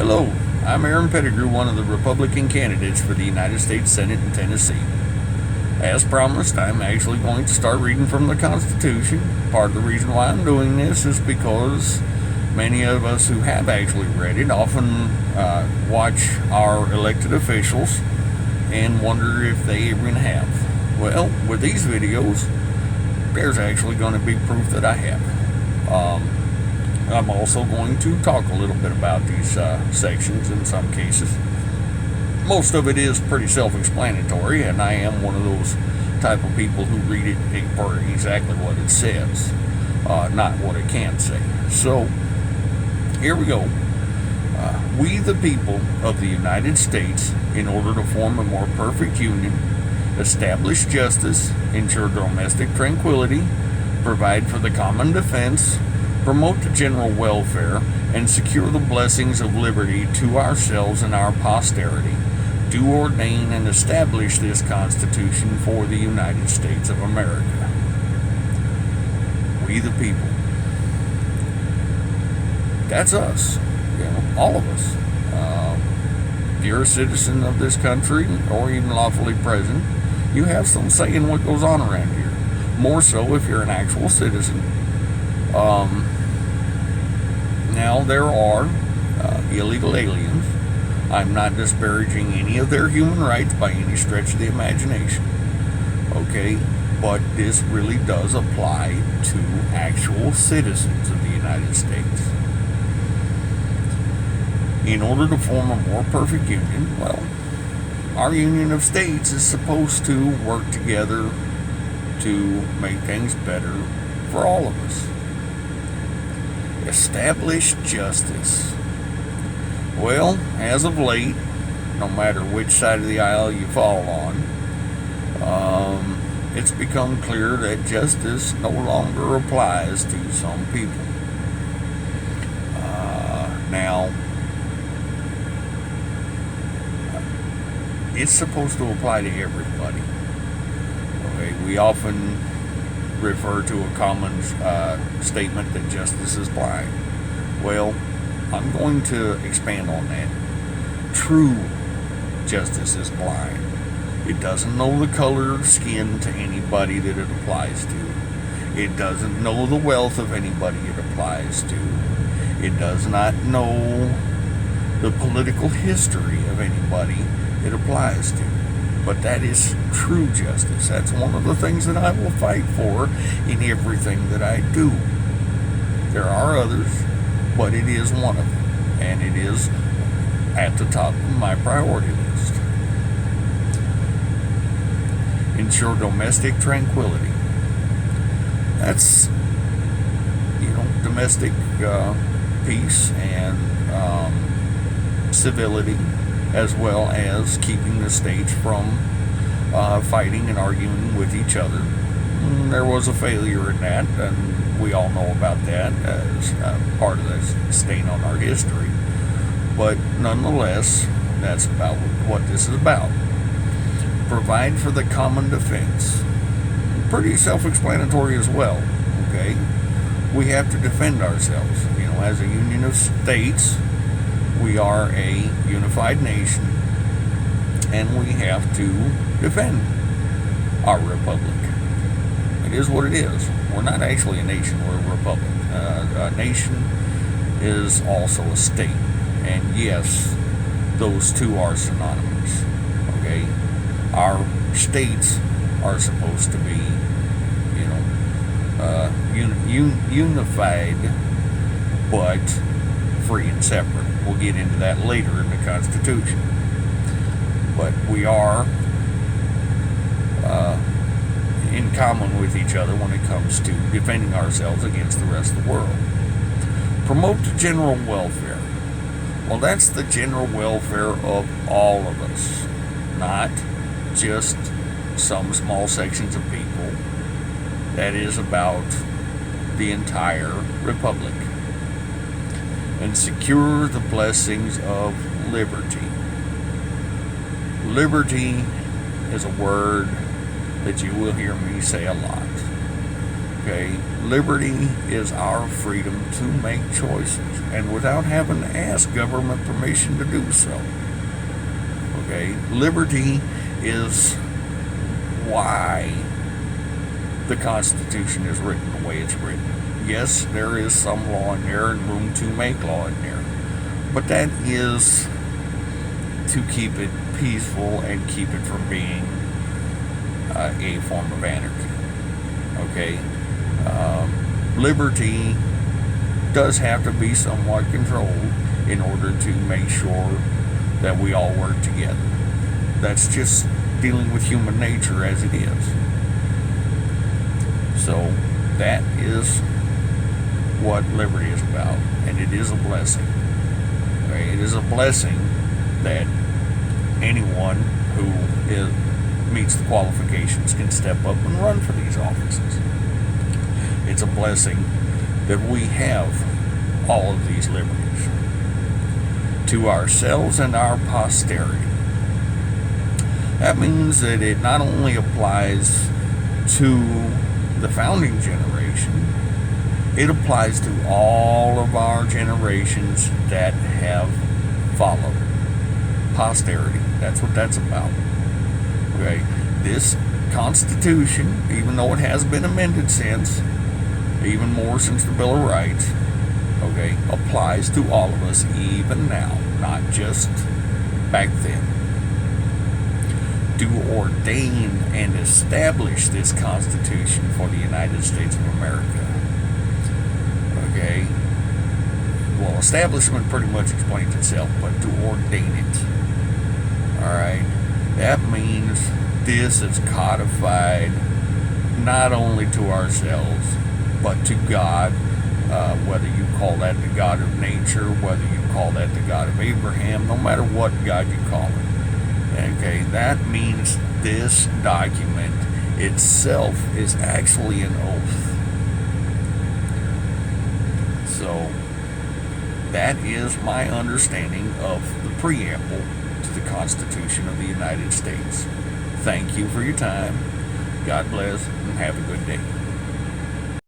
Hello, I'm Aaron Pettigrew, one of the Republican candidates for the United States Senate in Tennessee. As promised, I'm actually going to start reading from the Constitution. Part of the reason why I'm doing this is because many of us who have actually read it often watch our elected officials and wonder if they even have. Well, with these videos, there's actually going to be proof that I have. I'm also going to talk a little bit about these sections in some cases. Most of it is pretty self-explanatory, and I am one of those type of people who read it for exactly what it says, not what it can say. So, here we go. We, the people of the United States, in order to form a more perfect union, establish justice, ensure domestic tranquility, provide for the common defense, promote the general welfare, and secure the blessings of liberty to ourselves and our posterity, do ordain and establish this Constitution for the United States of America. We the people. That's us. All of us. If you're a citizen of this country, or even lawfully present, you have some say in what goes on around here. More so if you're an actual citizen. Now, there are illegal aliens. I'm not disparaging any of their human rights by any stretch of the imagination. Okay? But this really does apply to actual citizens of the United States. In order to form a more perfect union, well, our union of states is supposed to work together to make things better for all of us. Establish justice. Well, as of late, no matter which side of the aisle you fall on, it's become clear that justice no longer applies to some people. Now, it's supposed to apply to everybody. Okay, we often refer to a common statement that justice is blind. Well, I'm going to expand on that. True justice is blind. It doesn't know the color of skin to anybody that it applies to. It doesn't know the wealth of anybody it applies to. It does not know the political history of anybody it applies to. But that is true justice. That's one of the things that I will fight for in everything that I do. There are others, but it is one of them. And it is at the top of my priority list. Ensure domestic tranquility. That's, domestic peace and civility, as well as keeping the states from fighting and arguing with each other. There was a failure in that, and we all know about that as part of the stain on our history. But nonetheless, that's about what this is about. Provide for the common defense. Pretty self-explanatory as well, okay? We have to defend ourselves. As a union of states, we are a unified nation, and we have to defend our republic. It is what it is. We're not actually a nation, we're a republic. A nation is also a state, and yes, those two are synonymous. Okay? Our states are supposed to be, unified, but free and separate. We'll get into that later in the Constitution. But we are in common with each other when it comes to defending ourselves against the rest of the world. Promote the general welfare. Well, that's the general welfare of all of us, not just some small sections of people. That is about the entire republic. And secure the blessings of liberty. Liberty is a word that you will hear me say a lot. Okay, liberty is our freedom to make choices, and without having to ask government permission to do so. Okay, liberty is why the Constitution is written the way it's written. Yes, there is some law in there and room to make law in there, but that is to keep it peaceful and keep it from being a form of anarchy. Okay, liberty does have to be somewhat controlled in order to make sure that we all work together. That's just dealing with human nature as it is. So that is what liberty is about, and it is a blessing. Okay? It is a blessing that anyone who meets the qualifications can step up and run for these offices. It's a blessing that we have all of these liberties to ourselves and our posterity. That means that it not only applies to the founding generation, it applies to all of our generations that have followed. Posterity, that's what that's about. Okay, this Constitution, even though it has been amended since, even more since the Bill of Rights, okay, applies to all of us even now, not just back then. To ordain and establish this Constitution for the United States of America. Okay, well, establishment pretty much explains itself, but to ordain it, all right, that means this is codified not only to ourselves, but to God, whether you call that the God of nature, whether you call that the God of Abraham, no matter what God you call it. Okay, that means this document itself is actually an oath. So, that is my understanding of the preamble to the Constitution of the United States. Thank you for your time. God bless, and have a good day.